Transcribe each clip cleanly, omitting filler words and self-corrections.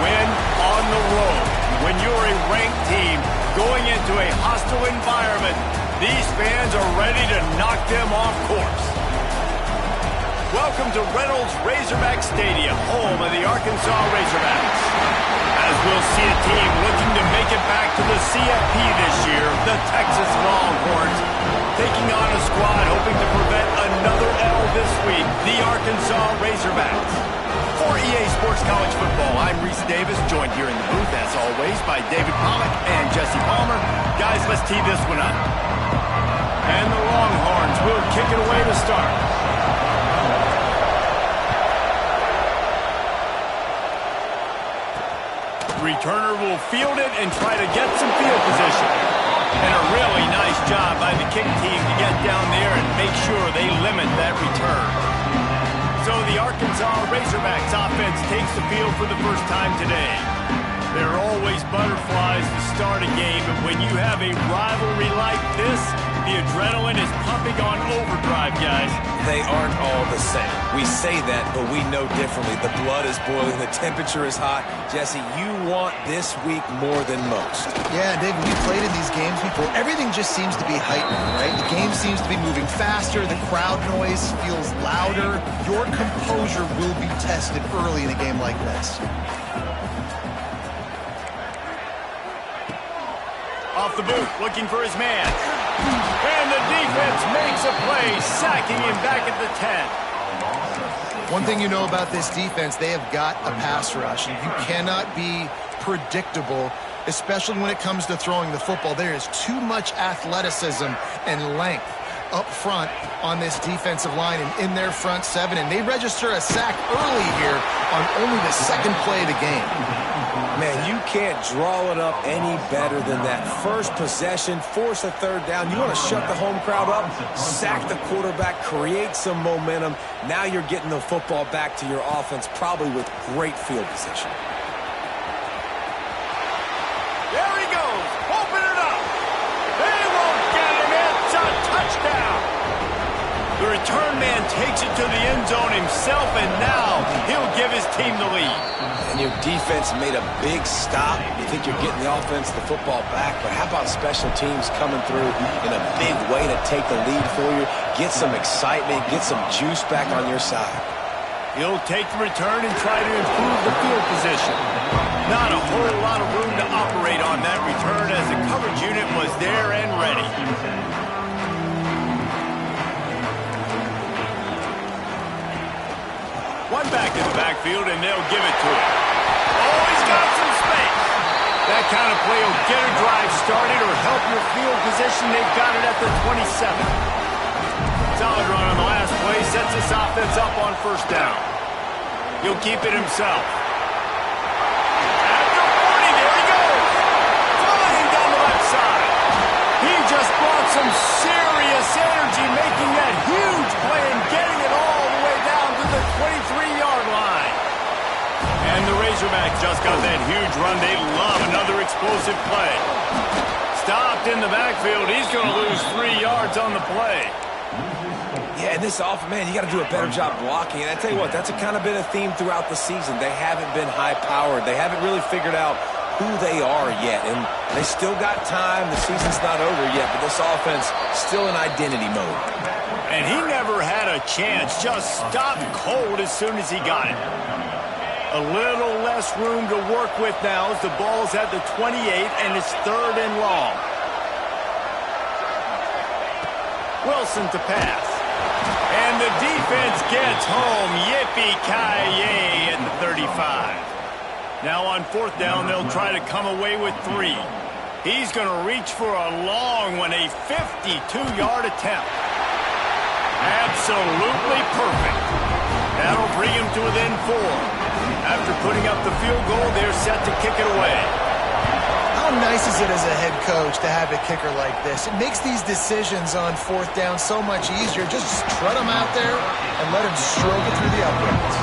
win on the road. When you're a ranked team going into a hostile environment, these fans are ready to knock them off course. Welcome to Reynolds Razorback Stadium, home of the Arkansas Razorbacks. As we'll see a team looking to make it back to the CFB this year, the Texas Longhorns, taking on a squad hoping to prevent another L this week, the Arkansas Razorbacks. For EA Sports College Football, I'm Reese Davis, joined here in the booth, as always, by David Pollack and Jesse Palmer. Guys, let's tee this one up. And the Longhorns will kick it away to start. Returner will field it and try to get some field position. And a really nice job by the kick team to get down there and make sure they limit that return. So the Arkansas Razorbacks offense takes the field for the first time today. There are always butterflies to start a game, but when you have a rivalry like this, the adrenaline is pumping on overdrive, guys. They aren't all the same. We say that, but we know differently. The blood is boiling. The temperature is hot. Jesse, you want this week more than most. Yeah, David, we played in these games before. Everything just seems to be heightened, right? The game seems to be moving faster. The crowd noise feels louder. Your composure will be tested early in a game like this. Off the boot, looking for his man. And the defense makes a play, sacking him back at the 10. One thing you know about this defense, they have got a pass rush. And you cannot be predictable, especially when it comes to throwing the football. There is too much athleticism and length up front on this defensive line and in their front seven. And they register a sack early here on only the second play of the game. Man, you can't draw it up any better than that. First possession, force a third down. You want to shut the home crowd up, sack the quarterback, create some momentum. Now you're getting the football back to your offense, probably with great field position. There he goes. Open it up. They won't get him. It's a touchdown. The return man takes it to the end zone himself, and now he'll give his team the lead. And your defense made a big stop. You think you're getting the offense, the football back, but how about special teams coming through in a big way to take the lead for you, get some excitement, get some juice back on your side. He'll take the return and try to improve the field position. Not a whole lot of room to operate on that return as the coverage unit was there and ready. One back in the backfield, and they'll give it to him. Oh, he's got some space. That kind of play will get a drive started or help your field position. They've got it at the 27. Solid run on the last play. Sets this offense up on first down. He'll keep it himself. At the 40, there he goes. Flying down the left side. He just brought some serious energy, making that huge play and getting it all the way down to the 23-yard line. And the Razorbacks just got that huge run. They love another explosive play. Stopped in the backfield. He's going to lose 3 yards on the play. Yeah, and this offense, man, you got to do a better job blocking. And I tell you what, that's kind of been a theme throughout the season. They haven't been high-powered. They haven't really figured out who they are yet. And they still got time. The season's not over yet, but this offense still in identity mode. And he never had a chance. Just stopped cold as soon as he got it. A little less room to work with now as the ball's at the 28 and it's 3rd and long. Wilson to pass. And the defense gets home. Yippee-ki-yay at the 35. Now on 4th down, they'll try to come away with 3. He's going to reach for a long one, a 52-yard attempt. Absolutely perfect. That'll bring him to within 4. After putting up the field goal, they're set to kick it away. How nice is it as a head coach to have a kicker like this? It makes these decisions on 4th down so much easier. Just trot him out there and let him stroke it through the uprights.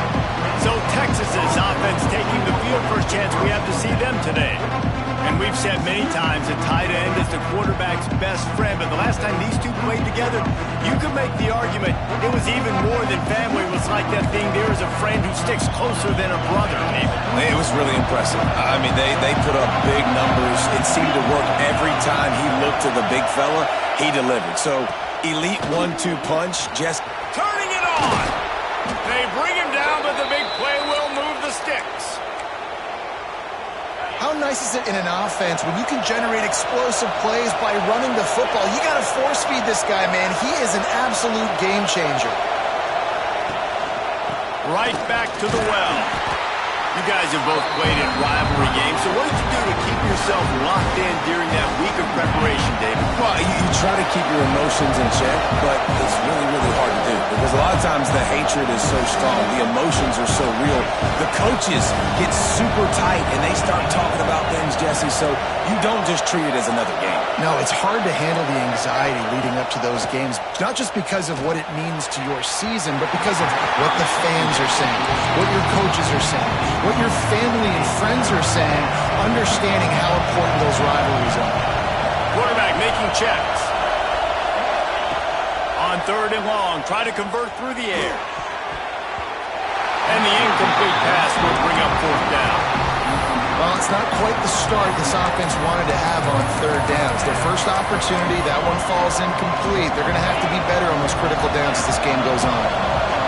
So Texas's offense taking the field. First chance we have to see them today. And we've said many times a tight end is the quarterback's best friend, but the last time these two played together, you could make the argument it was even more than family. It was like that thing, there is a friend who sticks closer than a brother, maybe. It was really impressive. I mean, they put up big numbers. It seemed to work every time he looked to the big fella. He delivered. So, elite 1-2 punch, just turning it on. They bring him down, but the big play will move the sticks. How nice is it in an offense when you can generate explosive plays by running the football? You got to force feed this guy, man. He is an absolute game changer. Right back to the well. You guys have both played in rivalry games, so what did you do to keep yourself locked in during that week of preparation, David? Well, you try to keep your emotions in check, but it's really, really hard to do because a lot of times the hatred is so strong, the emotions are so real. The coaches get super tight and they start talking about things, Jesse, so you don't just treat it as another game. No, it's hard to handle the anxiety leading up to those games, not just because of what it means to your season, but because of what the fans are saying, what your coaches are saying, what your family and friends are saying, understanding how important those rivalries are. Quarterback making checks. On 3rd and long, try to convert through the air. And the incomplete pass will bring up 4th down. Well, it's not quite the start this offense wanted to have on 3rd down. It's their first opportunity. That one falls incomplete. They're going to have to be better on those critical downs as this game goes on.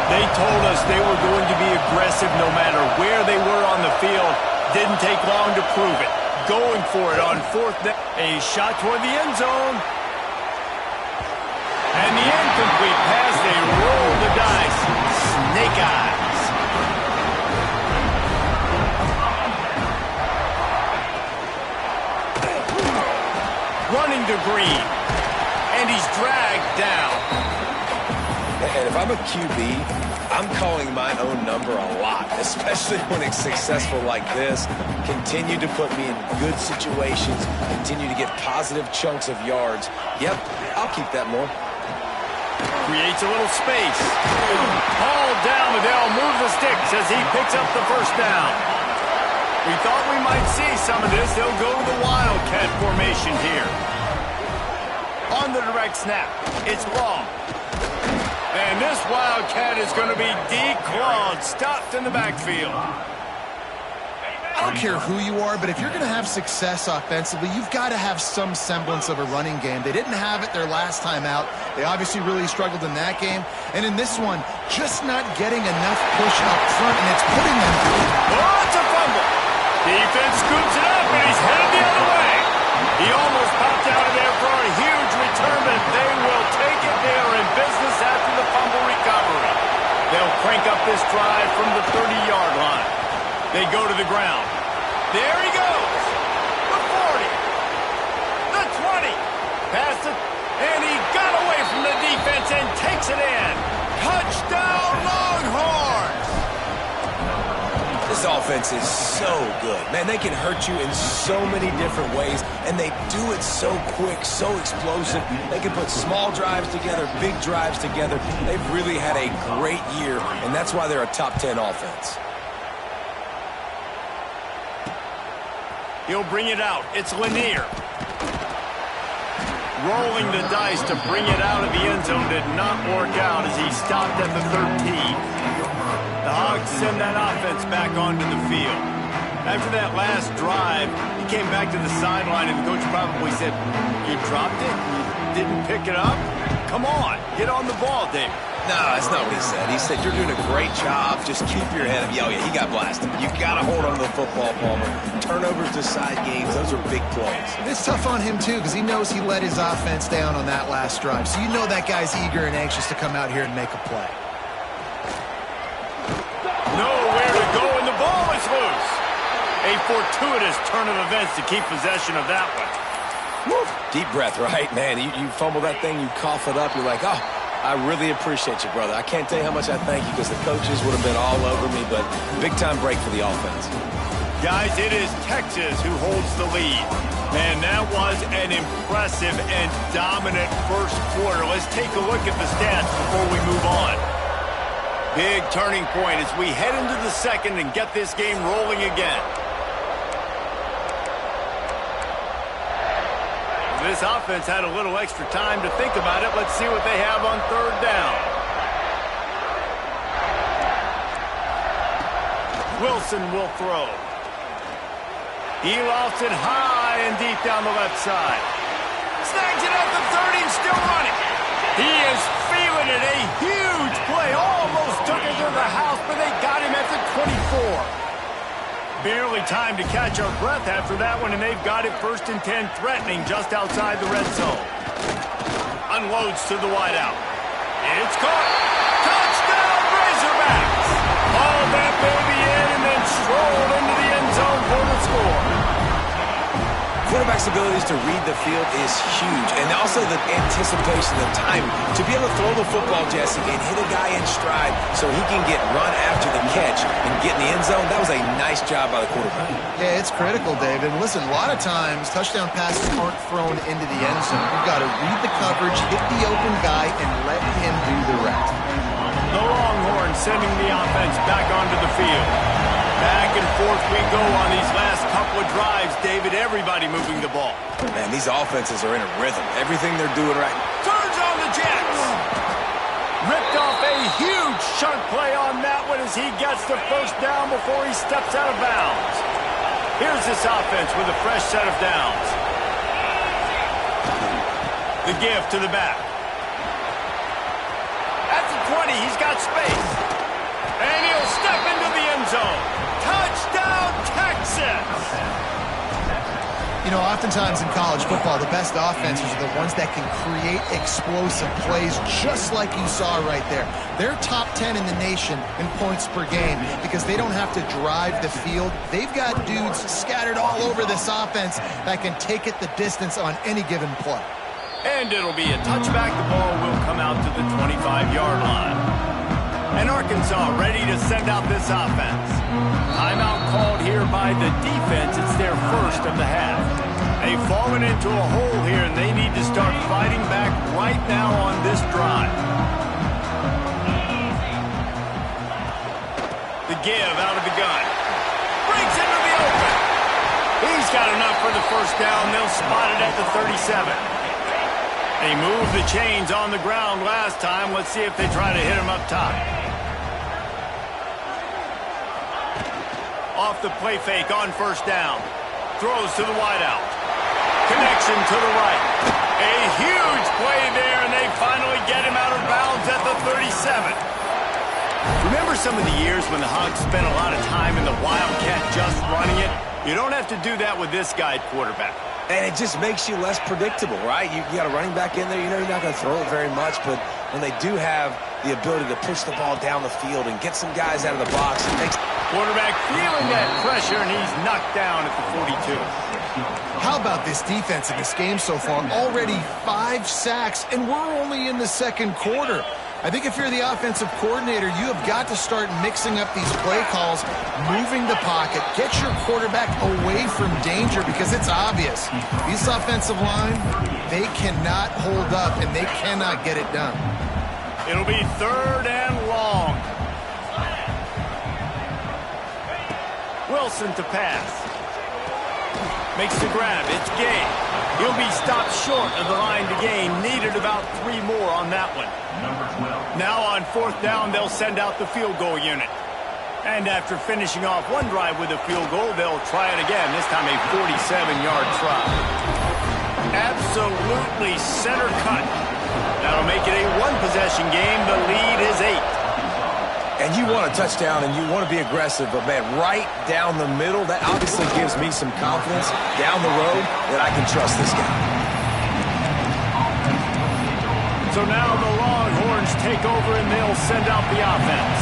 They told us they were going to be aggressive no matter where they were on the field. Didn't take long to prove it. Going for it on 4th down. A shot toward the end zone. And the incomplete pass, they roll the dice. Snake eyes. Running to Green. And he's dragged down. And if I'm a QB, I'm calling my own number a lot, especially when it's successful like this. Continue to put me in good situations. Continue to get positive chunks of yards. Yep, I'll keep that more. Creates a little space. Hauled down, but they'll move the sticks as he picks up the 1st down. We thought we might see some of this. They'll go to the Wildcat formation here. On the direct snap, it's long. And this Wildcat is going to be declawed, stopped in the backfield. I don't care who you are, but if you're going to have success offensively, you've got to have some semblance of a running game. They didn't have it their last time out. They obviously really struggled in that game. And in this one, just not getting enough push up front, and it's putting them... Oh, it's a fumble. Defense scoops it up, and he's headed the other way. He almost popped out of there for a huge return, but they will take it. They are in business after the fumble recovery. They'll crank up this drive from the 30-yard line. They go to the ground. There he goes. The 40. The 20. Pass it. And he got away from the defense and takes it in. Touchdown, Longhorns. This offense is so good. Man, they can hurt you in so many different ways, and they do it so quick, so explosive. They can put small drives together, big drives together. They've really had a great year, and that's why they're a top 10 offense. He'll bring it out. It's Lanier. Rolling the dice to bring it out of the end zone did not work out as he stopped at the 13. The Hogs send that offense back onto the field. After that last drive, he came back to the sideline, and the coach probably said, "You dropped it? You didn't pick it up? Come on, get on the ball, David." No, that's not what he said. He said, "You're doing a great job. Just keep your head up." Oh, yeah, he got blasted. You got to hold on to the football, Palmer. Turnovers decide games. Those are big plays. It's tough on him, too, because he knows he let his offense down on that last drive. So you know that guy's eager and anxious to come out here and make a play. Nowhere to go, and the ball is loose. A fortuitous turn of events to keep possession of that one. Woo. Deep breath, right? Man, you fumble that thing, you cough it up, you're like, oh, I really appreciate you, brother. I can't tell you how much I thank you because the coaches would have been all over me, but big-time break for the offense. Guys, it is Texas who holds the lead. And that was an impressive and dominant first quarter. Let's take a look at the stats before we move on. Big turning point as we head into the second and get this game rolling again. This offense had a little extra time to think about it. Let's see what they have on third down. Wilson will throw. He lofts it high and deep down the left side. Snags it at the 30 and still running. He is feeling it. A huge play. Almost took it to the house, but they got him at the 24. Barely time to catch our breath after that one, and they've got it 1st and 10, threatening just outside the red zone. Unloads to the wideout. It's caught. Touchdown, Razorbacks! Hauled that baby in and then strolled into the end zone for the score. Quarterback's abilities to read the field is huge, and also the anticipation, the time to be able to throw the football, Jesse, and hit a guy in stride so he can get run after the catch and get in the end zone. That was a nice job by the quarterback. Yeah, it's critical, David. Listen, a lot of times touchdown passes aren't thrown into the end zone. You've got to read the coverage, hit the open guy, and let him do the rest. The Longhorns sending the offense back onto the field. Back and forth we go on these last couple of drives, David. Everybody moving the ball. Man, these offenses are in a rhythm. Everything they're doing right. Turns on the Jets. Ripped off a huge chunk play on that one as he gets the first down before he steps out of bounds. Here's this offense with a fresh set of downs. The give to the back. At the 20, he's got space. And he'll step into the end zone. Touchdown, Texas! You know, oftentimes in college football, the best offenses are the ones that can create explosive plays just like you saw right there. They're top 10 in the nation in points per game because they don't have to drive the field. They've got dudes scattered all over this offense that can take it the distance on any given play. And it'll be a touchback. The ball will come out to the 25-yard line. And Arkansas ready to send out this offense. Timeout called here by the defense. It's their first of the half. They've fallen into a hole here, and they need to start fighting back right now on this drive. The give out of the gun. Breaks into the open. He's got enough for the first down. They'll spot it at the 37. They moved the chains on the ground last time. Let's see if they try to hit him up top. Off the play fake on first down. Throws to the wideout. Connection to the right. A huge play there, and they finally get him out of bounds at the 37. Remember some of the years when the Hogs spent a lot of time in the Wildcat just running it? You don't have to do that with this guy at quarterback. And it just makes you less predictable, right? You got a running back in there. You know you're not going to throw it very much, but when they do have the ability to push the ball down the field and get some guys out of the box, it makes... Quarterback feeling that pressure, and he's knocked down at the 42. How about this defense in this game so far? Already 5 sacks, and we're only in the second quarter. I think if you're the offensive coordinator, you have got to start mixing up these play calls, moving the pocket, get your quarterback away from danger because it's obvious. This offensive line, they cannot hold up, and they cannot get it done. It'll be third and long. Wilson to pass. Makes the grab. It's Gay. He'll be stopped short of the line to gain. Needed about 3 more on that one. Now on fourth down, they'll send out the field goal unit. And after finishing off one drive with a field goal, they'll try it again, this time a 47-yard try. Absolutely center cut. That'll make it a one-possession game. The lead is 8. And you want a touchdown, and you want to be aggressive, but, man, right down the middle, that obviously gives me some confidence down the road that I can trust this guy. So now the Longhorns take over, and they'll send out the offense.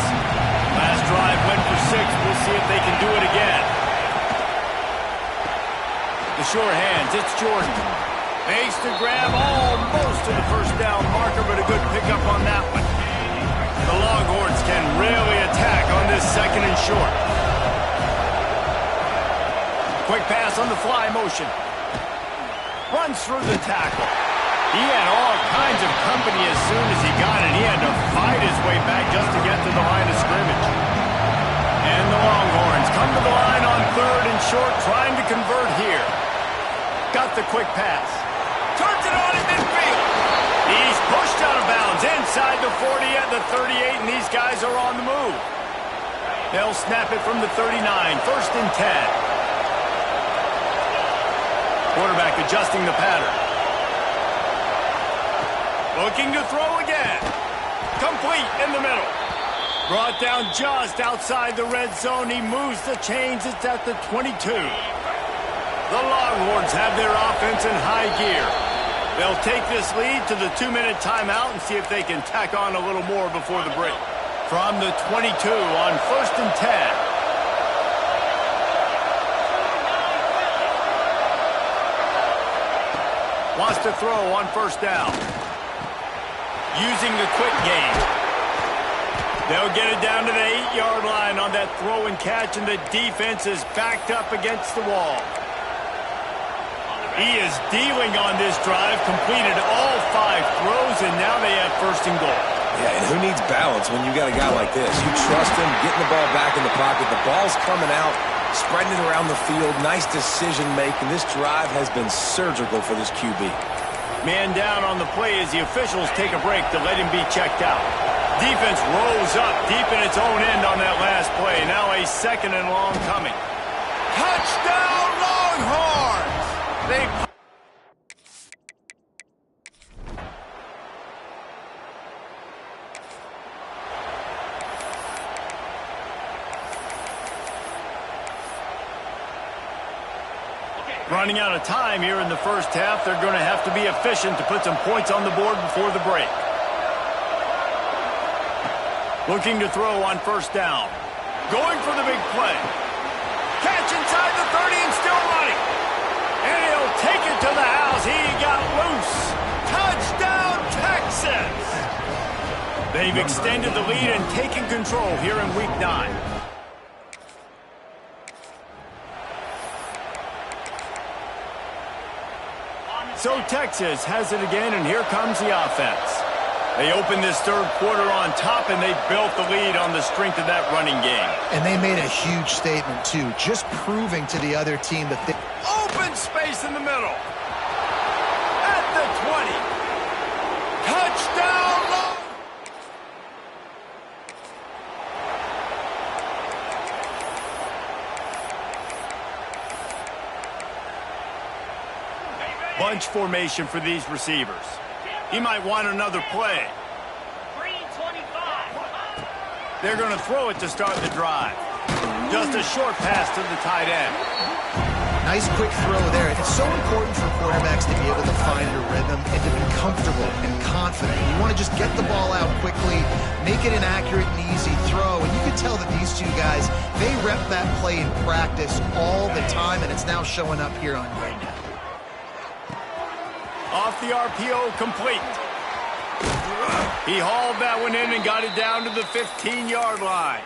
Last drive went for 6. We'll see if they can do it again. The short hands, it's Jordan. Makes the grab almost to the first down marker, but a good pickup on that one. The Longhorns can really attack on this second and short. Quick pass on the fly motion. Runs through the tackle. He had all kinds of company as soon as he got it. He had to fight his way back just to get to the line of scrimmage. And the Longhorns come to the line on third and short, trying to convert here. Got the quick pass. inside the 40 at the 38, and these guys are on the move. They'll snap it from the 39, 1st and 10. Quarterback adjusting the pattern. Looking to throw again. Complete in the middle. Brought down just outside the red zone. He moves the chains. It's at the 22. The Longhorns have their offense in high gear. They'll take this lead to the 2-minute timeout and see if they can tack on a little more before the break. From the 22 on 1st and 10. Wants to throw on 1st down. Using the quick game. They'll get it down to the 8-yard line on that throw and catch, and the defense is backed up against the wall. He is dealing on this drive, completed all 5 throws, and now they have 1st and goal. Yeah, and who needs balance when you got a guy like this? You trust him, getting the ball back in the pocket. The ball's coming out, spreading it around the field. Nice decision-making. This drive has been surgical for this QB. Man down on the play as the officials take a break to let him be checked out. Defense rose up deep in its own end on that last play. Now a 2nd and long coming. Touchdown, Longhorns! Running out of time here in the 1st half. They're going to have to be efficient to put some points on the board before the break. Looking to throw on 1st down. Going for the big play. Catch inside the 30 and still running. And he'll take it to the house. He got loose. Touchdown, Texas! They've extended the lead and taken control here in Week 9. So Texas has it again, and here comes the offense. They opened this 3rd quarter on top, and they built the lead on the strength of that running game. And they made a huge statement, too, just proving to the other team that they... Open space in the middle. At the 20. Touchdown! Bunch formation for these receivers. He might want another play. They're going to throw it to start the drive. Just a short pass to the tight end. Nice quick throw there. It's so important for quarterbacks to be able to find a rhythm and to be comfortable and confident. You want to just get the ball out quickly, make it an accurate and easy throw. And you can tell that these two guys, they rep that play in practice all the time, and it's now showing up here on game. Off the RPO, complete. He hauled that one in and got it down to the 15-yard line.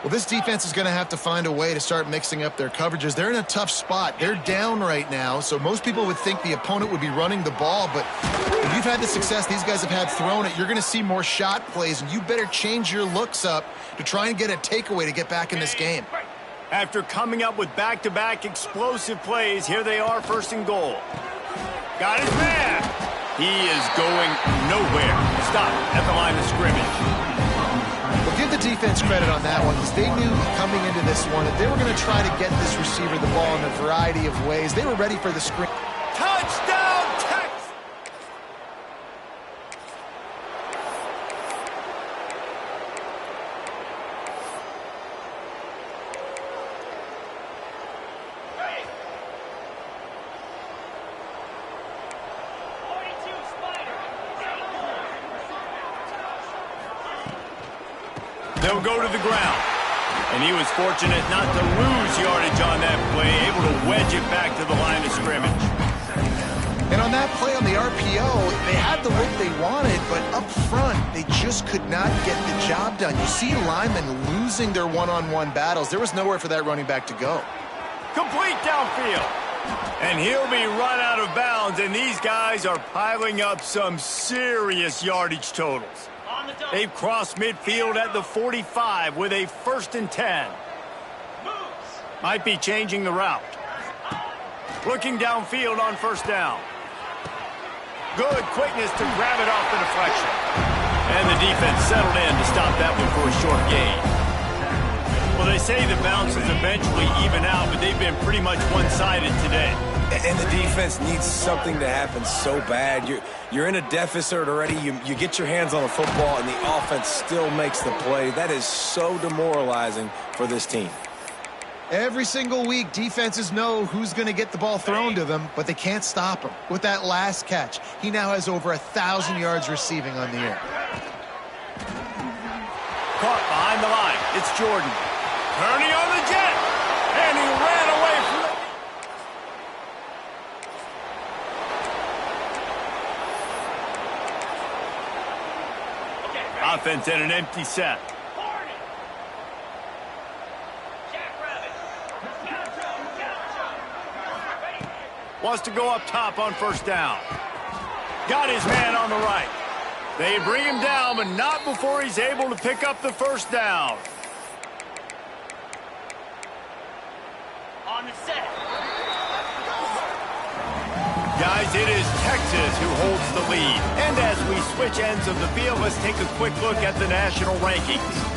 Well, this defense is going to have to find a way to start mixing up their coverages. They're in a tough spot. They're down right now, so most people would think the opponent would be running the ball, but if you've had the success these guys have had throwing it, you're going to see more shot plays, and you better change your looks up to try and get a takeaway to get back in this game. After coming up with back-to-back explosive plays, here they are, 1st and goal. Got his man. He is going nowhere. Stop at the line of scrimmage. Well, give the defense credit on that one, because they knew coming into this one that they were going to try to get this receiver the ball in a variety of ways. They were ready for the screen. Touchdown, Texas! They'll go to the ground. And he was fortunate not to lose yardage on that play, able to wedge it back to the line of scrimmage. And on that play on the RPO, they had the look they wanted, but up front, they just could not get the job done. You see linemen losing their one-on-one battles. There was nowhere for that running back to go. Complete downfield. And he'll be run out of bounds, and these guys are piling up some serious yardage totals. They've crossed midfield at the 45 with a 1st and 10. Might be changing the route. Looking downfield on 1st down. Good quickness to grab it off the deflection. And the defense settled in to stop that one for a short gain. Well, they say the bounces eventually even out, but they've been pretty much one-sided today. And the defense needs something to happen so bad. You're in a deficit already. You get your hands on the football, and the offense still makes the play. That is so demoralizing for this team. Every single week, defenses know who's going to get the ball thrown to them, but they can't stop him. With that last catch, he now has over 1,000 yards receiving on the year. Caught behind the line. It's Jordan. Turning on the jet. And he ran away from the... Offense in an empty set. Wants to go up top on first down. Got his man on the right. They bring him down, but not before he's able to pick up the first down. On the set. Guys, it is Texas who holds the lead. And as we switch ends of the field, let's take a quick look at the national rankings.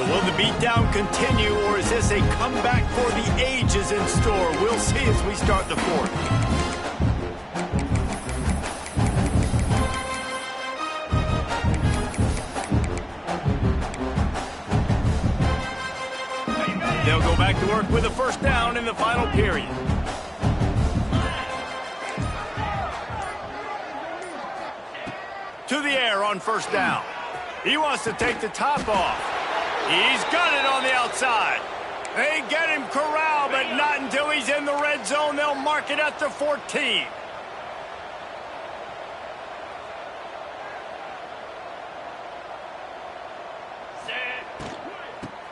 Will the beatdown continue, or is this a comeback for the ages in store? We'll see as we start the fourth. They'll go back to work with a first down in the final period. To the air on first down. He wants to take the top off. He's got it on the outside. They get him corralled, but not until he's in the red zone. They'll mark it at the 14.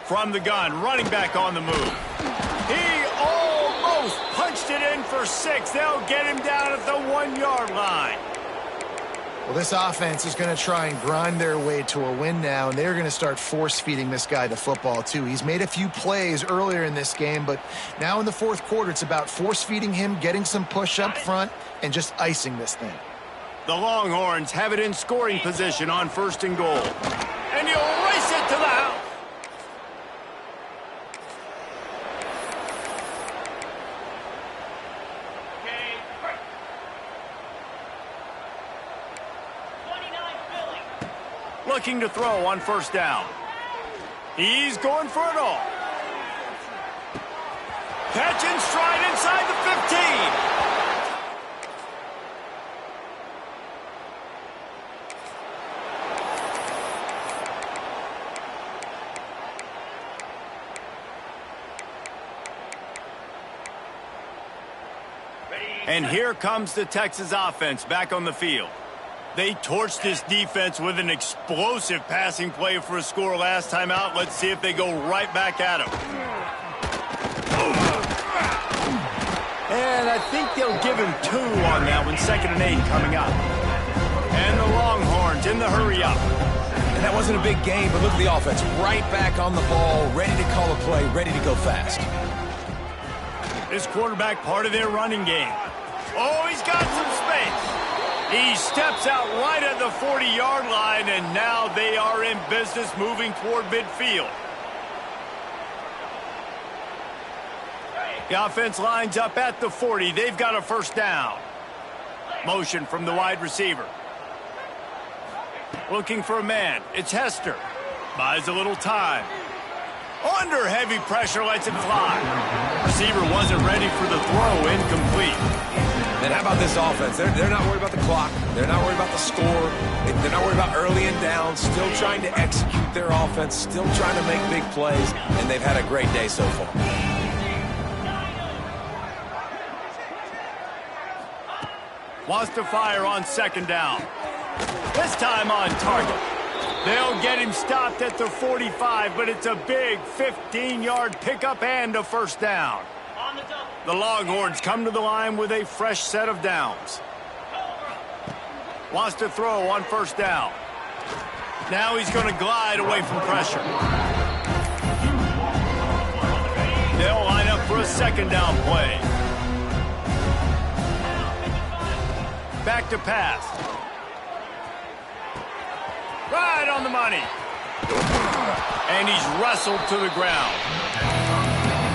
From the gun, running back on the move. He almost punched it in for 6. They'll get him down at the 1-yard line. Well, this offense is going to try and grind their way to a win now, and they're going to start force-feeding this guy the football, too. He's made a few plays earlier in this game, but now in the fourth quarter, it's about force-feeding him, getting some push up front, and just icing this thing. The Longhorns have it in scoring position on first and goal. And he'll race it to the house. Looking to throw on first down. He's going for it all. Catch and stride inside the 15. And here comes the Texas offense back on the field. They torched this defense with an explosive passing play for a score last time out. Let's see if they go right back at him. And I think they'll give him 2 on that one. 2nd and 8 coming up. And the Longhorns in the hurry up. And that wasn't a big game, but look at the offense. Right back on the ball, ready to call a play, ready to go fast. This quarterback part of their running game. Oh, he's got some space. He steps out right at the 40-yard line, and now they are in business moving toward midfield. The offense lines up at the 40. They've got a first down. Motion from the wide receiver. Looking for a man. It's Hester. Buys a little time. Under heavy pressure, lets it fly. Receiver wasn't ready for the throw. Incomplete. And how about this offense? They're not worried about the clock. They're not worried about the score. They're not worried about early and down. Still trying to execute their offense. Still trying to make big plays. And they've had a great day so far. Wants to fire on 2nd down. This time on target. They'll get him stopped at the 45, but it's a big 15-yard pickup and a first down. The Longhorns come to the line with a fresh set of downs. Wants to throw on first down. Now he's going to glide away from pressure. They'll line up for a second down play. Back to pass. Right on the money. And he's wrestled to the ground.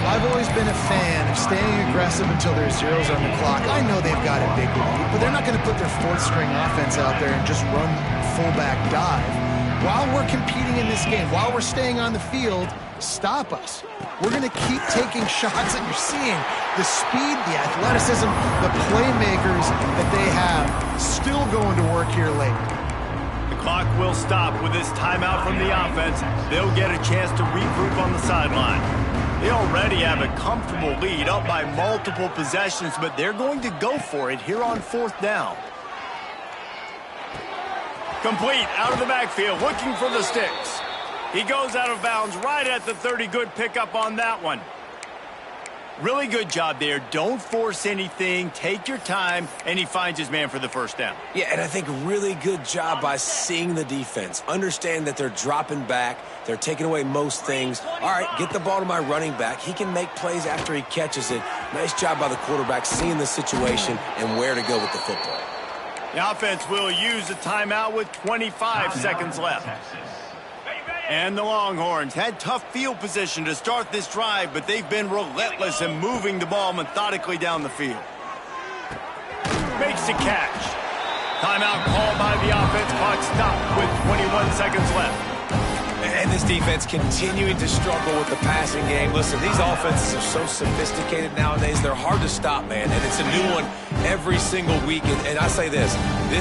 I've always been a fan of staying aggressive until there's zeros on the clock. I know they've got a big lead, but they're not going to put their fourth-string offense out there and just run fullback dive. While we're competing in this game, while we're staying on the field, stop us. We're going to keep taking shots, and you're seeing the speed, the athleticism, the playmakers that they have still going to work here late. The clock will stop with this timeout from the offense. They'll get a chance to regroup on the sideline. They already have a comfortable lead, up by multiple possessions, but they're going to go for it here on fourth down. Complete out of the backfield, looking for the sticks. He goes out of bounds right at the 30. Good pickup on that one. Really good job there. Don't force anything. Take your time, and he finds his man for the first down. Yeah, and I think really good job by seeing the defense. Understand that they're dropping back. They're taking away most things. All right, get the ball to my running back. He can make plays after he catches it. Nice job by the quarterback seeing the situation and where to go with the football. The offense will use a timeout with 25 seconds left. And the Longhorns had tough field position to start this drive, but they've been relentless in moving the ball methodically down the field. Makes the catch. Timeout called by the offense. Clock stopped with 21 seconds left. And this defense continuing to struggle with the passing game. Listen, these offenses are so sophisticated nowadays. They're hard to stop, man. And it's a new one every single week. And I say this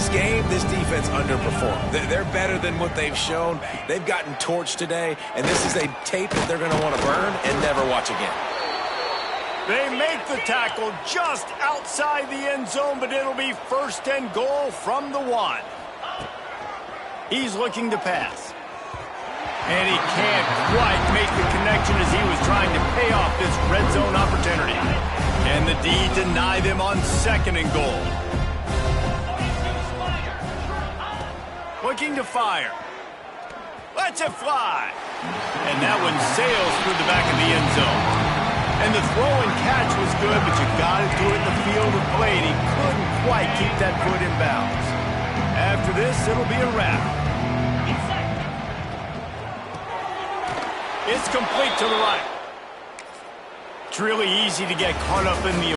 game, this defense underperformed. They're better than what they've shown. They've gotten torched today. And this is a tape that they're going to want to burn and never watch again. They make the tackle just outside the end zone, but it'll be first and goal from the 1. He's looking to pass. And he can't quite make the connection as he was trying to pay off this red zone opportunity. And the D deny them on second and goal. Looking to fire. Lets it fly. And that one sails through the back of the end zone. And the throw and catch was good, but you got to do it in the field of play. And he couldn't quite keep that foot in bounds. After this, it'll be a wrap. It's complete to the right. It's really easy to get caught up in the